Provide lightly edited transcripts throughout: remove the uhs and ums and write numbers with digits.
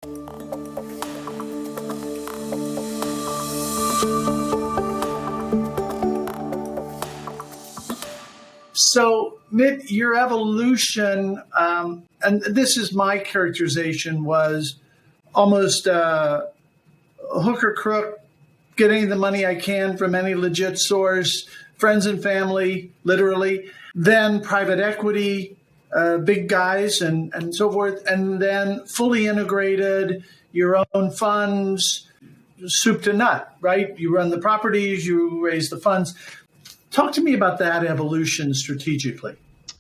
So, Mitt, your evolution, and this is my characterization, was almost hook or crook, getting the money I can from any legit source, friends and family, literally, then private equity, big guys and so forth, and then fully integrated, your own funds, soup to nut, right? You run the properties, you raise the funds. Talk to me about that evolution strategically.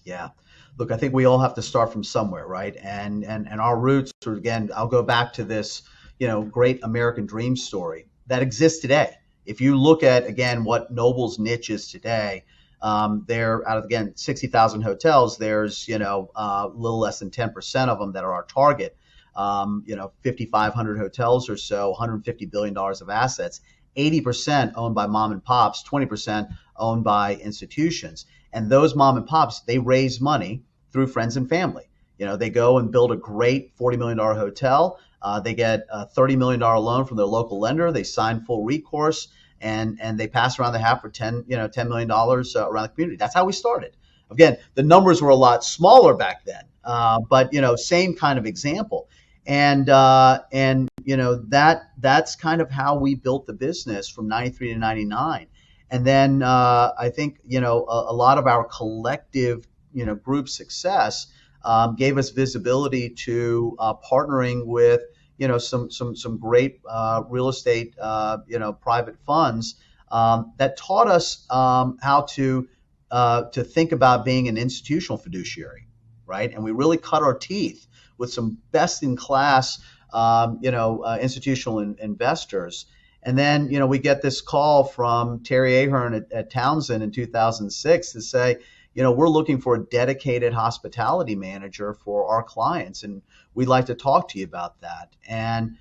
Yeah. Look, I think we all have to start from somewhere, right? And our roots are, again, I'll go back to this, great American dream story that exists today. If you look at, again, what Noble's niche is today, there out of, again, 60,000 hotels, there's, a little less than 10% of them that are our target. 5,500 hotels or so, $150 billion of assets, 80% owned by mom and pops, 20% owned by institutions. And those mom and pops, they raise money through friends and family. They go and build a great $40 million hotel. They get a $30 million loan from their local lender. They sign full recourse and they pass around the hat for $10 million around the community. That's how we started. Again, the numbers were a lot smaller back then, but same kind of example. And that's kind of how we built the business from 93 to 99. And then I think, a lot of our collective, group success gave us visibility to partnering with, some great real estate, private funds that taught us how to think about being an institutional fiduciary, right? And we really cut our teeth with some best-in-class, institutional investors. And then, we get this call from Terry Ahern at Townsend in 2006 to say, we're looking for a dedicated hospitality manager for our clients, and we'd like to talk to you about that. And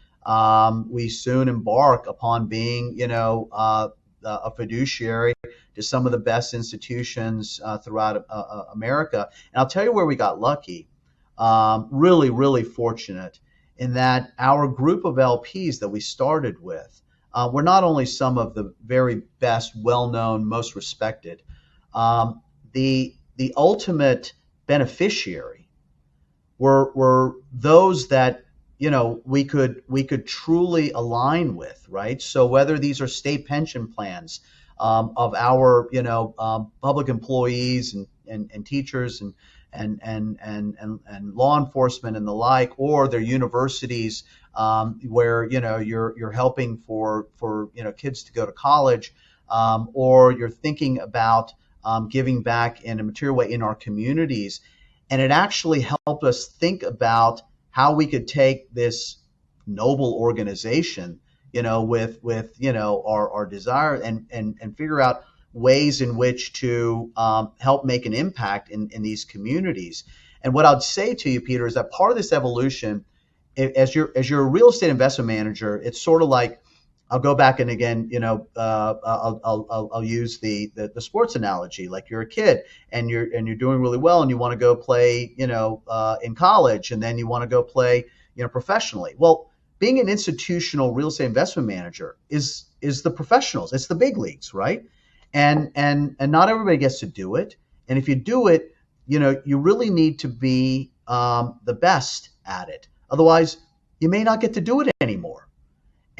we soon embark upon being, a fiduciary to some of the best institutions throughout America. And I'll tell you where we got lucky. Really, really fortunate in that our group of LPs that we started with were not only some of the very best, well-known, most respected. The ultimate beneficiary were those that we could truly align with, right? So whether these are state pension plans of our public employees and teachers and law enforcement and the like, or their universities where you're helping for kids to go to college, or you're thinking about giving back in a material way in our communities. And it actually helped us think about how we could take this noble organization, with our desire and figure out ways in which to help make an impact in these communities. And what I'd say to you, Peter, is that part of this evolution, as you're a real estate investment manager, it's sort of like, I'll go back and again, I'll use the sports analogy. Like you're a kid and you're doing really well and you want to go play, in college, and then you want to go play, professionally. Well, being an institutional real estate investment manager is the professionals. It's the big leagues, right? And not everybody gets to do it. And if you do it, you really need to be the best at it. Otherwise, you may not get to do it anymore.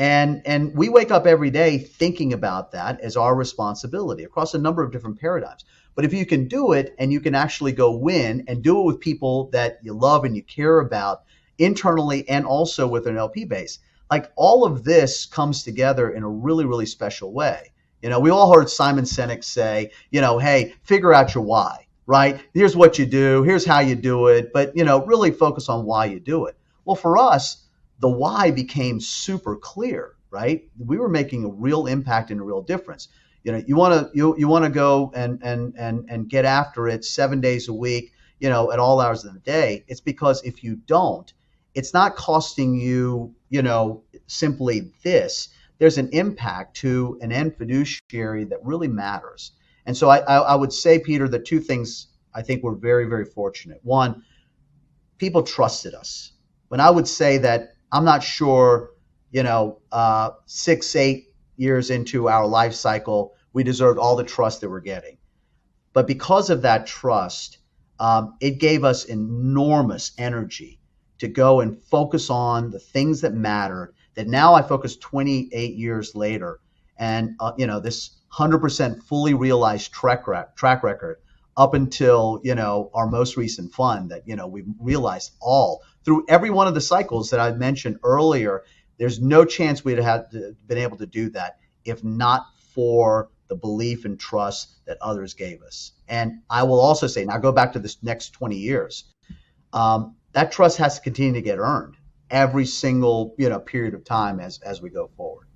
And we wake up every day thinking about that as our responsibility across a number of different paradigms. But if you can do it and you can actually go win and do it with people that you love and you care about internally and also with an LP base, like all of this comes together in a really, really special way. We all heard Simon Sinek say, hey, figure out your why, right? Here's what you do. Here's how you do it. But, really focus on why you do it. Well, for us, the why became super clear, right? We were making a real impact and a real difference. You want to go and get after it 7 days a week, at all hours of the day. It's because if you don't, it's not costing you, simply this. There's an impact to an end fiduciary that really matters. And so I would say, Peter, the two things I think we're very, very fortunate. One, people trusted us. When I would say that I'm not sure, 6, 8 years into our life cycle, we deserved all the trust that we're getting. But because of that trust, it gave us enormous energy to go and focus on the things that mattered. That now I focus 28 years later, and this 100% fully realized track record up until our most recent fund that we realized all through every one of the cycles that I mentioned earlier. There's no chance we'd have been able to do that if not for the belief and trust that others gave us. And I will also say, now go back to this next 20 years, that trust has to continue to get earned every single period of time as we go forward.